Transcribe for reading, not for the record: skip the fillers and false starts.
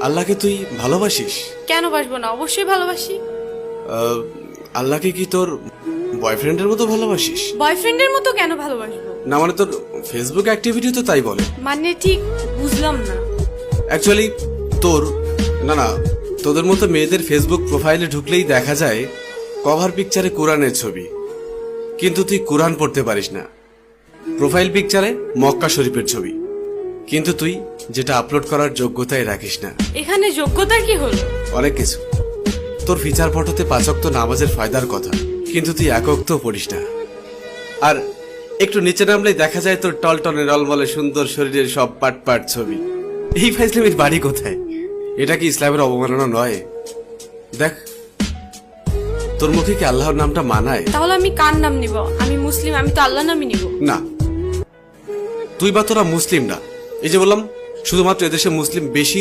আল্লাহকে তুই ভালোবাসিস? কেন বাসবো না, অবশ্যই ভালোবাসি। আল্লাহকে কি তোর বয়ফ্রেন্ডের মতো ভালোবাসিস? বয়ফ্রেন্ডের মতো কেন ভালোবাসবো? না মানে তোর ফেসবুক অ্যাক্টিভিটি তো তাই বলে। মানে ঠিক বুঝলাম না। অ্যাকচুয়ালি তোর না তোদের মতো মেয়েদের ফেসবুক প্রোফাইলে ঢুকলেই দেখা যায় কভার পিকচারে কোরআনের ছবি, কিন্তু তুই কোরআন পড়তে পারিস না। প্রোফাইল পিকচারে মক্কা শরীফের ছবি, কিন্তু তুই যেটা আপলোড করার যোগ্যতাই রাখিস না। এখানে যোগ্যতার কি হলো? অনেক কিছু। তোর ফিচার ফটোতে 5 ওয়াক্ত নামাজের ফায়দার কথা, কিন্তু তুই 1 ওয়াক্ত পড়িস না। আর একটু নিচে নামলেই দেখা যায় তোর টলটনে রলমলে সুন্দর শরীরের সব পাট পাট ছবি। এই ফাইজলামের বাড়ি কোথায়? এটা কি ইসলামের অবমাননা নয়? দেখ, তোর মুখে কি আল্লাহর নামটা মানায়? তাহলে আমি কার নাম নিব? আমি মুসলিম, আমি তো আল্লাহ নামই নিব। না, তুই বা তোরা মুসলিম না। এই যে বললাম, শুধুমাত্র এদেশে মুসলিম বেশি।